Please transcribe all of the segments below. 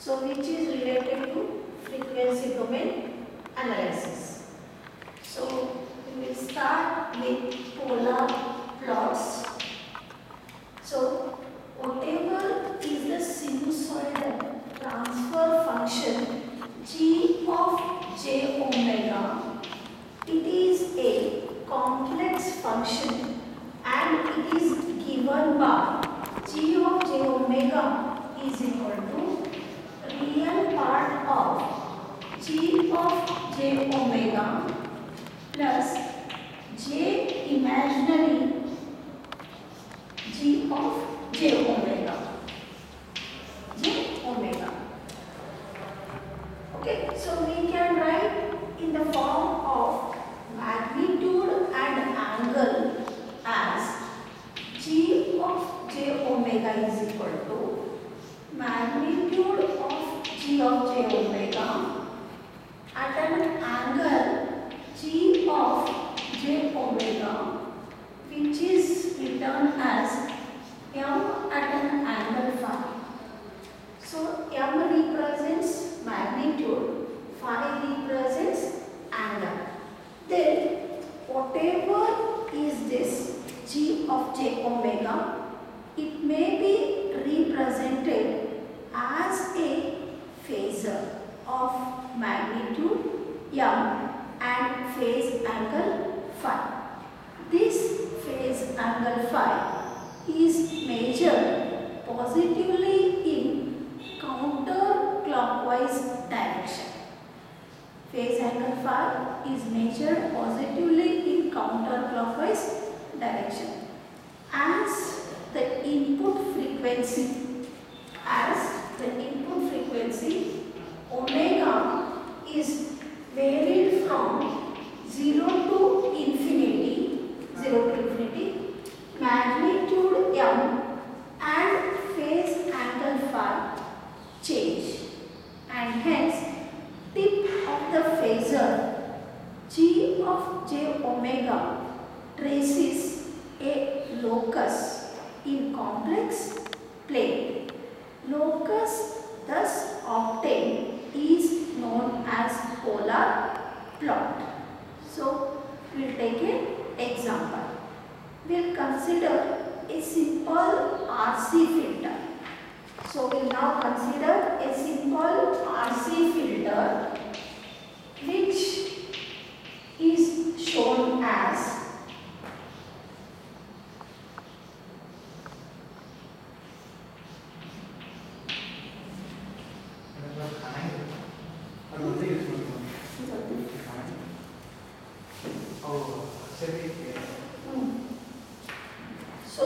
So which is related to frequency domain analysis. So we will start with polar plots. So whatever is the sinusoidal transfer function g of j omega, it is a complex function and it is given by g of j omega is equal to real part of g of j omega plus j imaginary g of j omega. J omega. Okay, so we can write in the form of magnitude and angle as g of j omega is equal to magnitude of g of j omega at an angle g of j omega, which is written as m at an angle phi. So m represents magnitude, phi represents angle. Then whatever is this g of j omega, it may be represented as a phasor of magnitude m and phase angle phi. This phase angle phi is measured positively in counterclockwise direction. Phase angle phi is measured positively in counterclockwise direction. As the input frequency, omega is varied from 0 to infinity, magnitude m and phase angle phi change, and hence tip of the phasor g of j omega traces a locus in complex plane. Locus thus obtained is known as polar plot. So we will take an example. We will consider a simple RC filter. So we will now consider a simple RC filter which is shown as So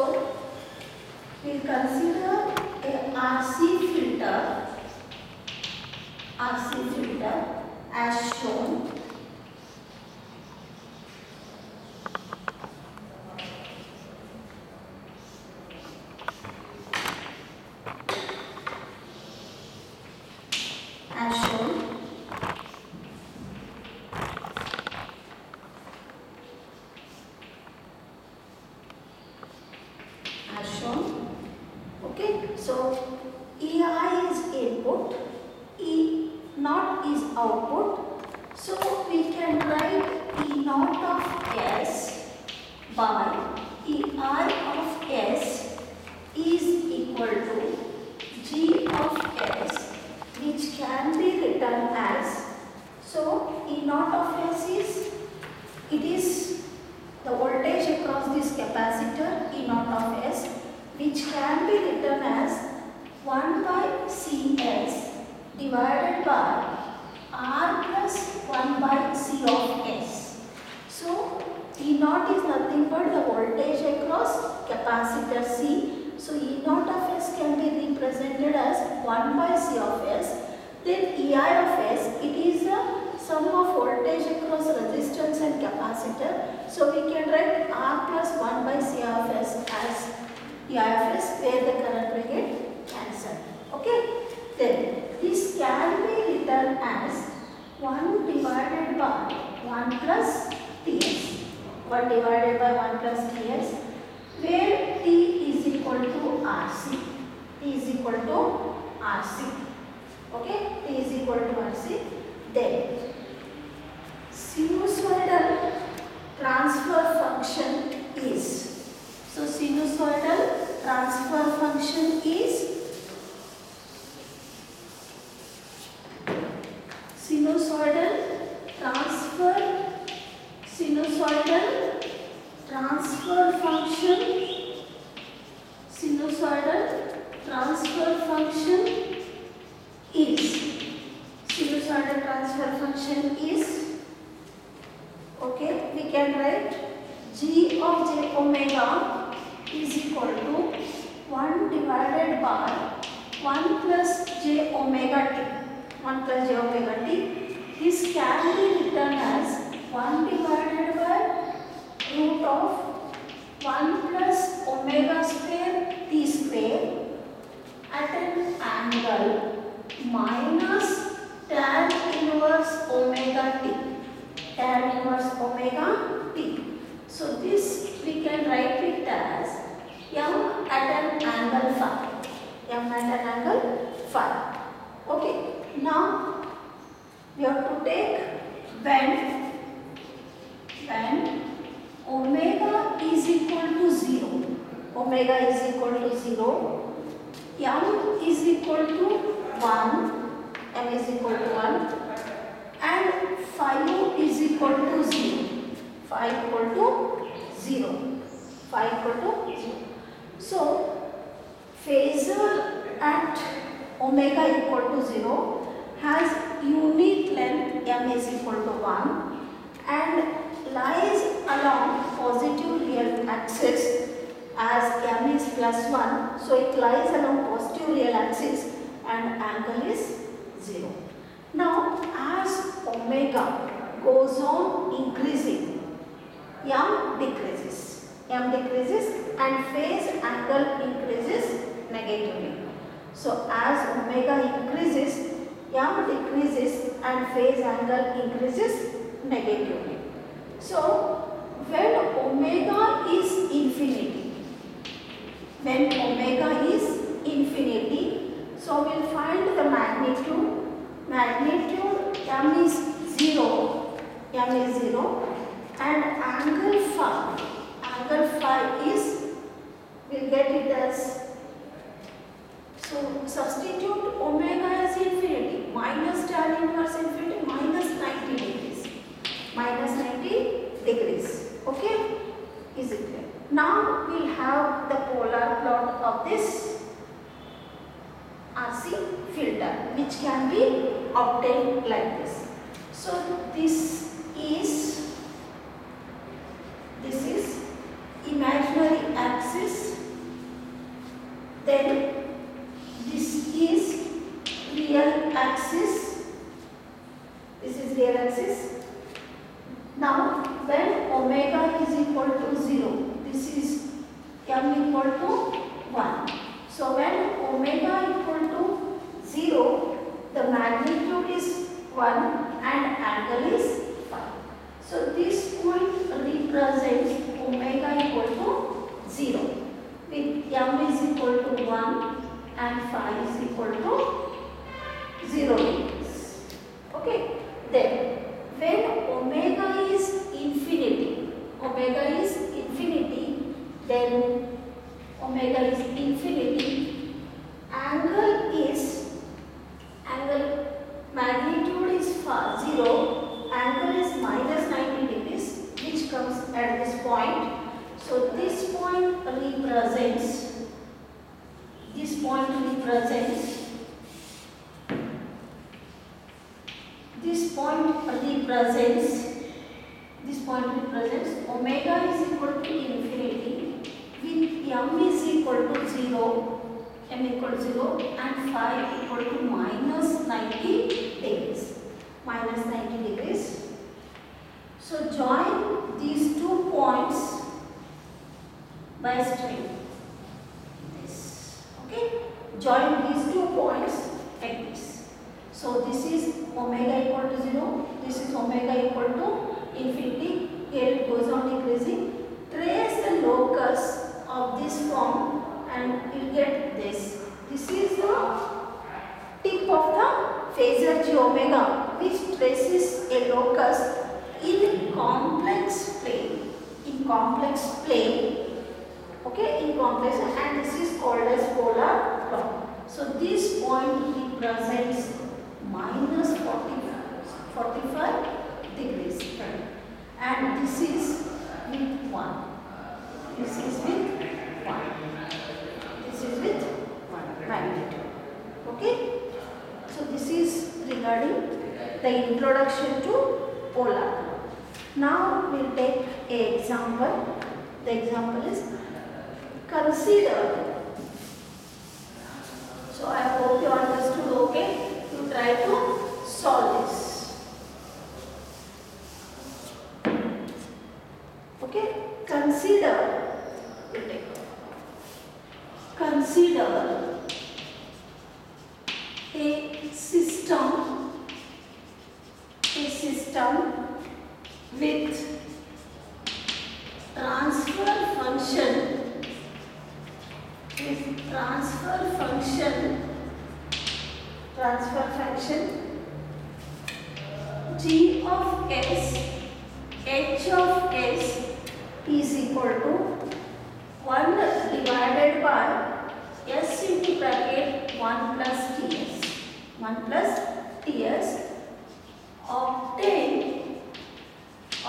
we consider a RC filter as shown. Okay, so EI is input, E naught is output. So we can write E naught of S by EI of S is equal to G of S, which can be written as, so E naught of S is, it is the voltage across this capacitor E naught of S, which can be written as 1 by Cs divided by R plus 1 by C of S. So E naught is nothing but the voltage across capacitor C. So E naught of S can be represented as 1 by C of S. Then EI of S, it is the sum of voltage across resistance and capacitor. So we can write R plus 1 by C of S as EI of S, where the current will get cancelled. Okay. Then this can be written as 1 divided by 1 plus Ts. 1 divided by 1 plus Ts, where T is equal to RC. T is equal to RC. Okay, t is equal to RC. Then sinusoidal transfer function is, so sinusoidal transfer function is sinusoidal transfer function, sinusoidal transfer function is, sinusoidal transfer function is, okay, we can write g of j omega is equal to 1 divided by 1 plus j omega t, 1 plus j omega t. This can be written as 1 divided by root of 1 plus omega square t square at an angle minus tan inverse omega t, tan inverse omega t. So this we can write it as m at an angle phi, m at an angle phi. Okay, now we have to take when omega is equal to 0, omega is equal to 0, m is equal to 1, m is equal to 1 and phi is equal to 0, phi equal to 0, phi equal to 0. So phasor at omega equal to 0 has unit length m is equal to 1 and lies along positive real axis as m is plus 1. So it lies along positive real axis and angle is 0. Now as omega goes on increasing, m decreases and phase angle increases negatively. So as omega increases, m decreases and phase angle increases negatively. So when omega is infinity, so we'll find the magnitude m is 0 and angle phi is, we'll get it as, so substitute omega as infinity, minus tan inverse infinity, minus 90 degrees. Okay, is it clear? Now we'll have the polar plot of this RC filter which can be obtained like this. So this is imaginary axis, then this is real axis, Now when omega is equal to 0, this is m equal to 1. So when omega equal to 0, the magnitude is 1 and angle is phi. So this point represents omega equal to 0 with m is equal to 1 and phi is equal to 0 degrees. Okay, then when omega is infinity, then angle magnitude is 0, angle is minus 90 degrees, which comes at this point. So this point represents omega is equal to infinity with m is equal to 0, and phi equal to minus 90 degrees. So join these 2 points by string. Okay, join these 2 points like this. So this is omega equal to 0, this is omega equal to infinity. Here it goes on decreasing. Trace the locus of this form and you get this. This is the tip of the phasor J omega which traces a locus in complex plane. In complex plane. Okay, in complex, and this is called as polar plot. So this point represents minus 45 degrees, and this is with 1. This is with 1. This is with 1 magnitude. Okay. So this is regarding the introduction to polar plot. Now we'll take an example. The example is consider. So I hope you understood. Okay. You try to solve this. Okay. Consider. Consider a system with transfer function g of s, h of s is equal to 1 divided by s into bracket 1 plus ts. 1 plus ts.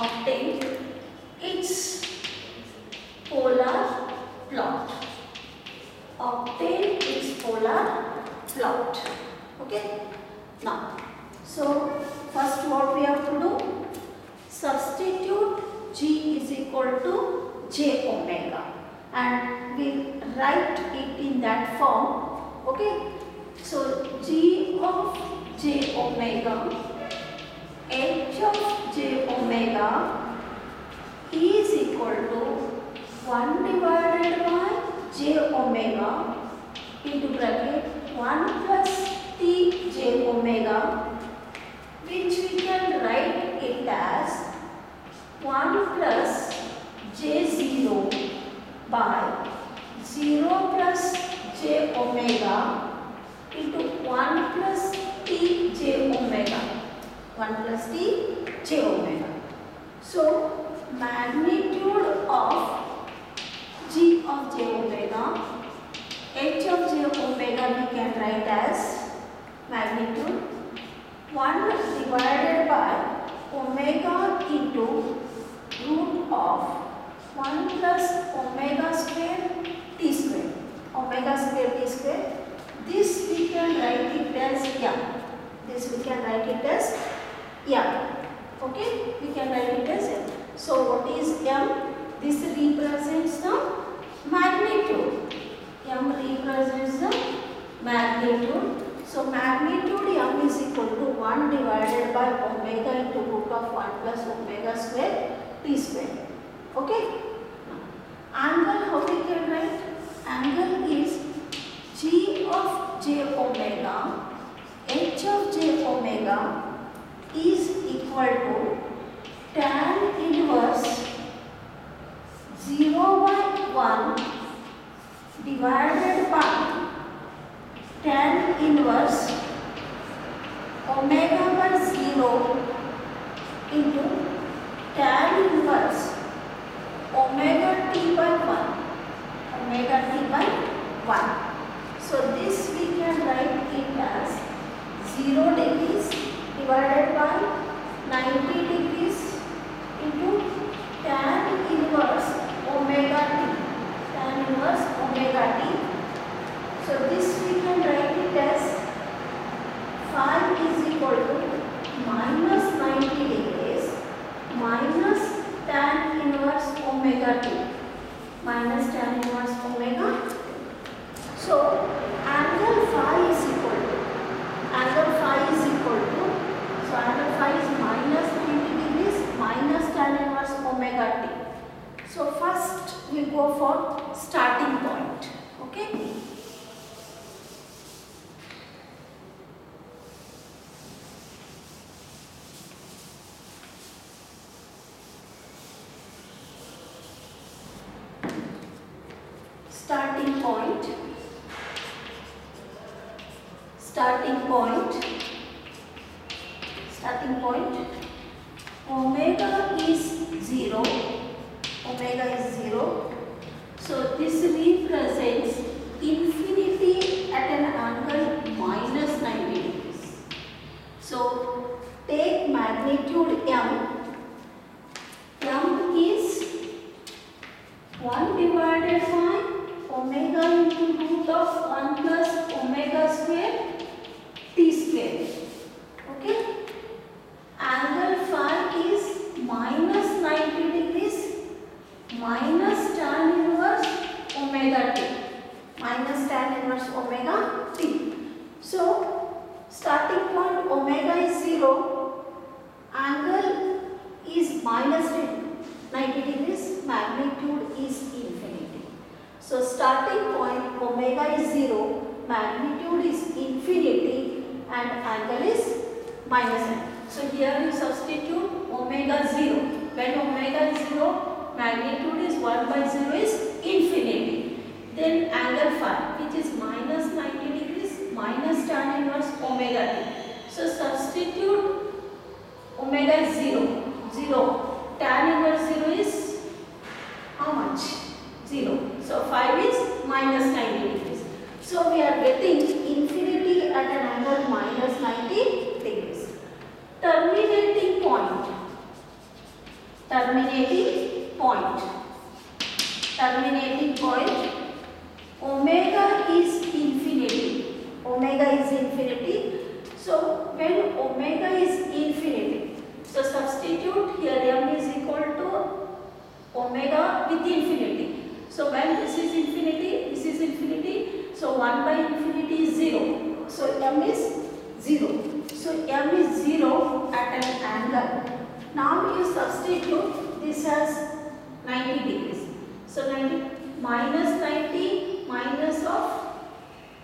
Obtain its polar plot. Obtain its polar plot. Okay. Now, so first what we have to do? Substitute g is equal to j omega, and we write it in that form. Okay. So g of j omega, h of j omega is equal to 1 divided by j omega into bracket 1 plus t j omega, which we can write it as 1 plus j0 by 0 plus j omega into 1 plus t j omega. 1 plus t j omega. So magnitude of g of j omega, h of j omega we can write as magnitude 1 divided by omega into root of 1 plus omega square t square. Omega square t square. This we can write it as m. This we can write it as m. Okay, we can write it as m. So what is m? This represents the magnitude. M represents the magnitude. So magnitude m is equal to 1 divided by omega into root of 1 plus omega square t square. Okay. Angle, how we can write? Angle is g of j omega, h of j omega is equal to tan inverse 0 by 1 divided by tan inverse omega by 0 into tan inverse omega t by 1. Omega t by 1. So this we can write it as 0 degrees divided by 90 degrees into tan inverse omega t. Tan inverse omega t. So this we can write it as phi is equal to minus 90 degrees minus tan inverse omega t. Minus tan inverse omega. So angle phi is equal to, so angle phi is minus 90 degrees minus tan inverse omega t. So first we go for starting point. Okay. Starting point starting point. Omega is 0. Omega is 0. So this represents infinity at an angle minus 90 degrees. So take magnitude m. M is 1 divided by omega into root of 1 plus omega square t square. Okay. Angle phi is minus 90 degrees minus tan inverse omega t. Minus tan inverse omega t. So starting point omega is 0. Angle is minus 90 degrees. Magnitude is infinity. So starting point omega is 0. Magnitude is infinity and angle is minus 90. So here you substitute omega 0. When omega is 0, magnitude is 1 by 0 is infinity. Then angle phi, which is minus 90 degrees minus tan inverse omega t. So substitute omega is 0. 0. Tan inverse 0 is how much? 0. So phi is minus 90 degrees. So we are getting infinity at an angle minus 90 degrees. Terminating point. Terminating point. Terminating point. Omega is infinity. Omega is infinity. So when omega is infinity, so substitute here m is equal to omega with infinity. So when this is infinity, this is infinity. So 1 by infinity is 0. So m is 0. So m is 0 at an angle. Now you substitute this as 90 degrees. So 90 minus 90 minus of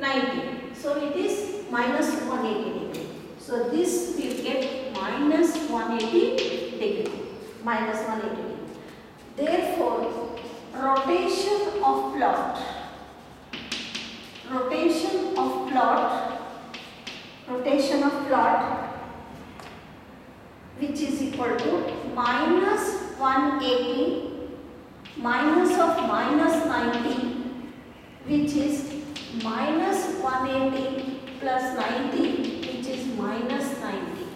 90. So it is minus 180 degree. So this will get minus 180 degree. Minus 180 degree. Therefore, rotation of plot. Rotation of plot. Rotation of plot, which is equal to minus 180 minus of minus 90, which is minus 180 plus 90, which is minus 90.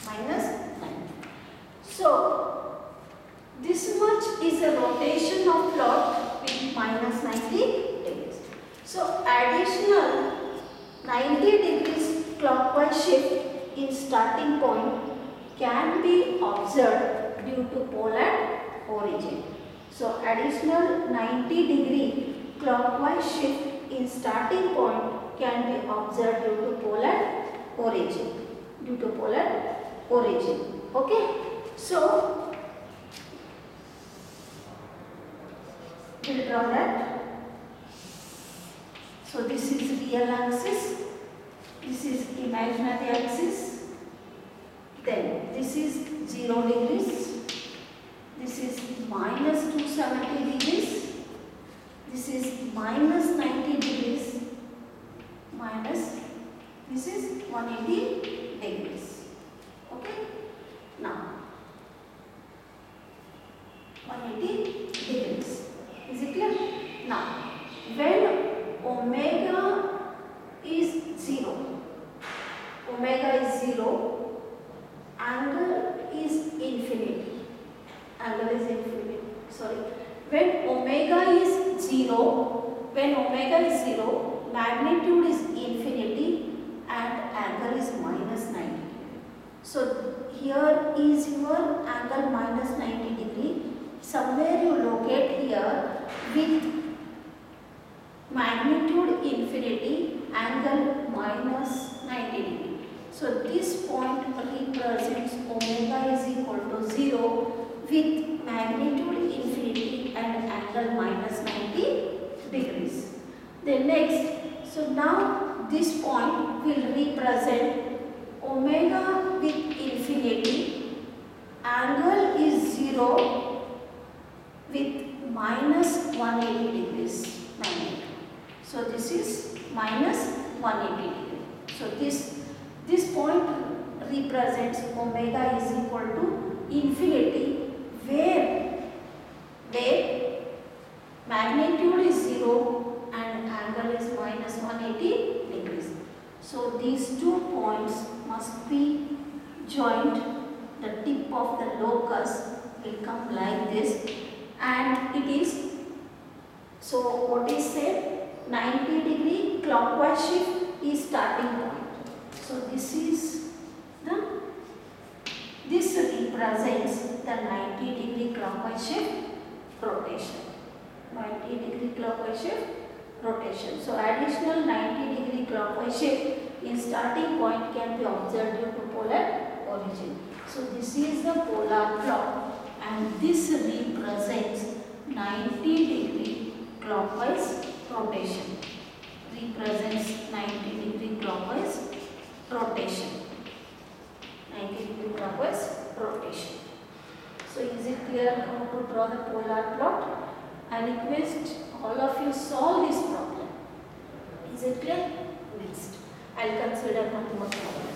Minus 90. So this much is a rotation of plot with minus 90 degrees. So additional 90 degrees clockwise shift in starting point can be observed due to polar origin. So additional 90 degree clockwise shift in starting point can be observed due to polar origin. Due to polar origin. Okay. So we'll draw that. So this is real axis. This is imaginary axis. Then this is 0 degrees. This is minus 270 degrees. This is minus 90 degrees. Minus. This is 180 degrees. Okay. Now 180 degrees. Is it clear? Now when omega is 0. Omega is 0, angle is infinity. Angle is infinity. Sorry. When omega is 0, magnitude is infinity and angle is minus 90. So here is your angle minus 90 degree. Somewhere you locate here with magnitude infinity, angle minus 90 degree. So this point represents omega is equal to 0 with magnitude infinity and angle minus 90 degrees. Then next, so now this point will represent omega with infinity, angle is 0 with minus 180 degrees magnitude. So this is minus 180 degree. So this point represents omega is equal to infinity, where magnitude is 0 and angle is minus 180 degrees. So these 2 points must be joined. The tip of the locus will come like this, and it is, so what is said, 90 degree clockwise shift is starting point. So this represents the 90 degree clockwise shift rotation. 90 degree clockwise shift rotation. So additional 90 degree clockwise shift in starting point can be observed due to polar origin. So this is the polar plot, and this represents 90 degree clockwise rotation. Represents 90 degree clockwise rotation. 90 degree clockwise rotation. So is it clear how to draw the polar plot? I request all of you solve this problem. Is it clear? Next, I'll consider one more problem.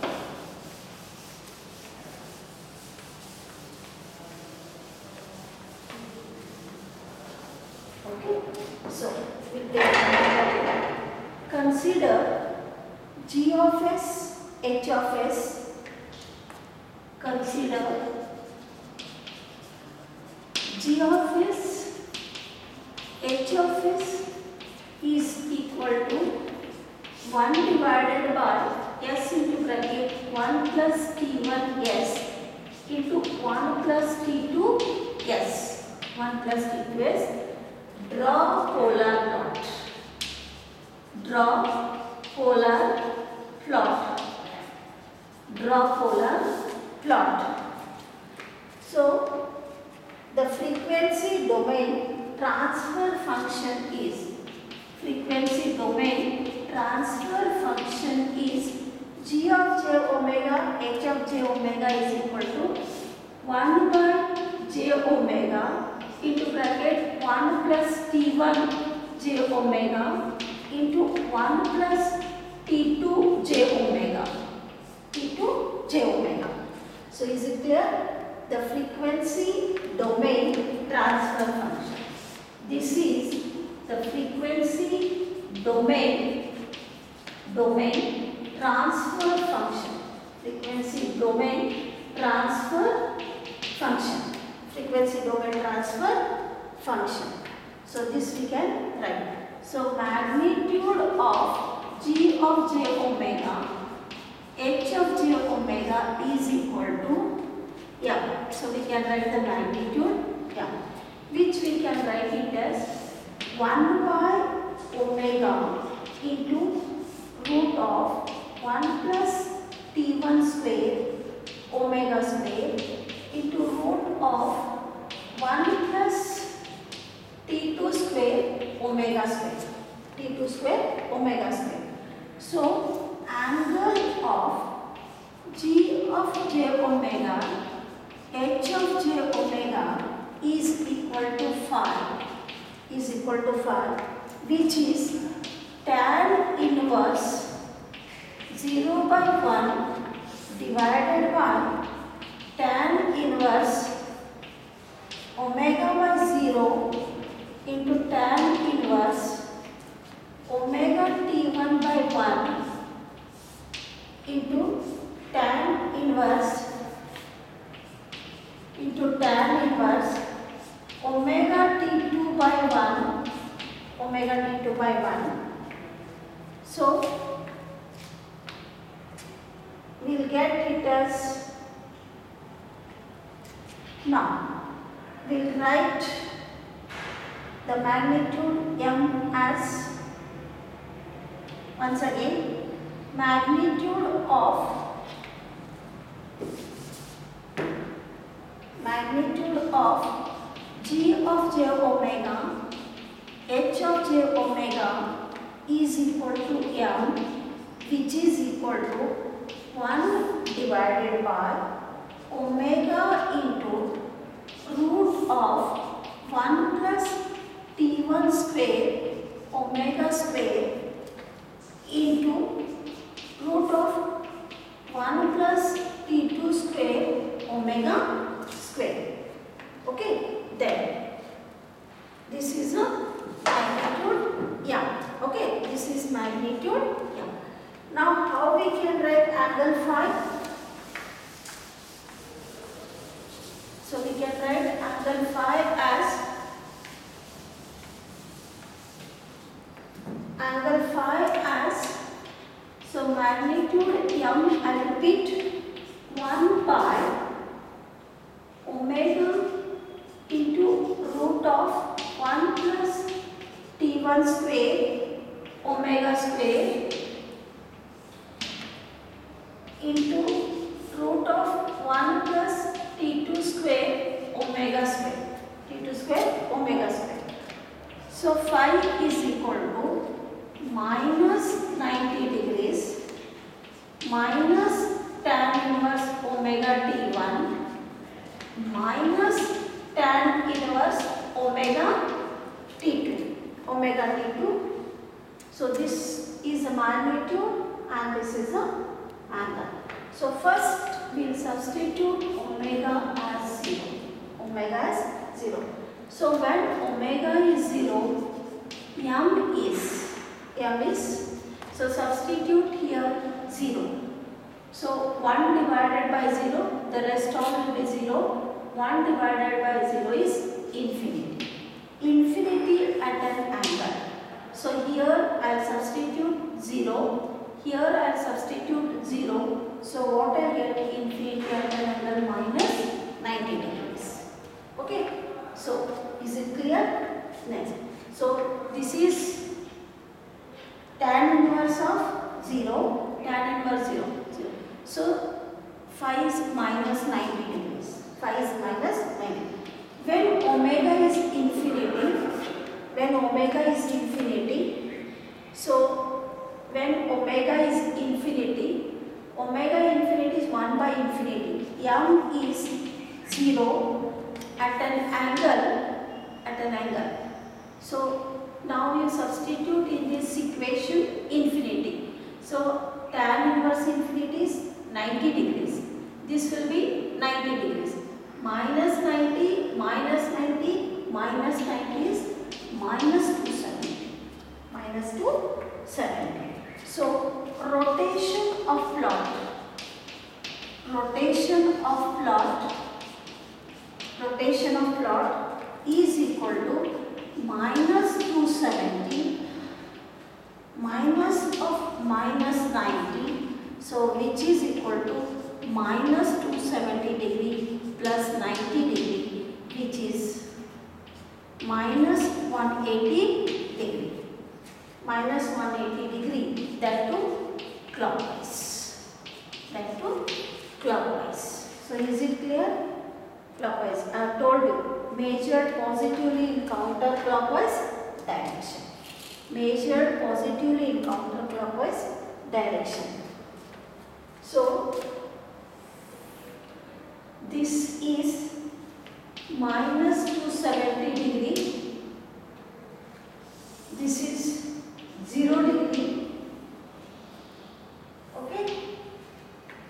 Okay, so we'll take another problem. Consider g of s, h of s. Consider g of s, h of s is equal to 1 divided by s into bracket 1 plus t1 s into 1 plus t2 s. 1 plus t2 s. Draw polar plot. Draw polar plot. Draw polar plot. So the frequency domain transfer function is g of j omega, h of j omega is equal to 1 by j omega into bracket 1 plus t1 j omega into 1 plus t2 j omega. So is it clear? The frequency domain transfer function. This is the frequency domain transfer function. Frequency domain transfer function. Frequency domain transfer function. So this we can write. So magnitude of g of j omega, h of j omega is equal to, so we can write the magnitude, which we can write it as 1 by omega into root of 1 plus t1 square omega square into root of 1 plus t2 square omega square. So angle of g of j omega, h of j omega is equal to phi, which is tan inverse 0 by 1 divided by tan inverse omega by 0 into tan inverse omega t1 by 1 into tan inverse omega t2 by 1. So we'll get it as, now we'll write the magnitude m as, once again, magnitude of g of j omega, h of j omega is equal to m, which is equal to 1 divided by omega into root of 1 plus t1 square omega square into root of 1 plus we can write angle phi? So we can write angle phi as so magnitude m, I repeat, 1 pi omega into root of 1 plus t1 square omega square into root of 1 plus t2 square omega square. t2 square omega square. So phi is equal to minus 90 degrees minus tan inverse omega t1 minus tan inverse omega t2. So this is a magnitude and this is a angle. So first we will substitute omega as 0. Omega as 0. So when omega is 0, m is, so substitute here 0. So 1 divided by 0, the rest all will be 0. 1 divided by 0 is infinity. Infinity at an angle. So here I will substitute 0. Here I will substitute 0. So what I get? Infinity at an angle minus 90 degrees. Okay. So is it clear? Next. So this is tan inverse of 0. Tan inverse 0. So phi is minus 90 degrees. Phi is minus 90. When omega is infinity, so when omega is infinity is 1 by infinity. M is 0 at an angle. So now we substitute in this equation infinity. So tan inverse infinity is 90 degrees. This will be 90 degrees. Minus 90 is minus 270. Minus 270. So rotation of plot is equal to minus 270 minus of minus 90. So which is equal to minus 270 degree plus 90 degree, which is minus 180 degree. Minus 180 degree, that too clockwise. So is it clear? Clockwise. I have told you, measured positively in counterclockwise direction. Measured positively in counterclockwise direction. So this is minus 270 degree. This is 0 degree. Okay.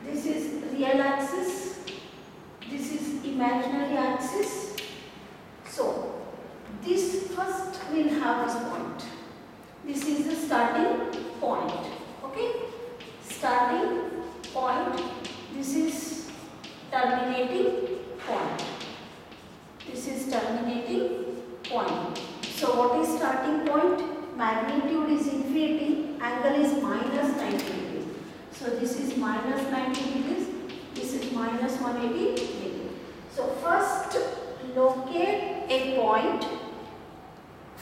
This is real axis. This is imaginary axis. So this first will have this point. This is the starting point. Okay. Starting point. This is terminating point. This is terminating point. So what is starting point? Magnitude is infinity, angle is minus 90 degrees. So this is minus 90 degrees, this is minus 180 degrees. So first locate a point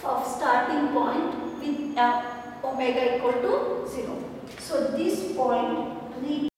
of starting point with omega equal to 0. So this point represents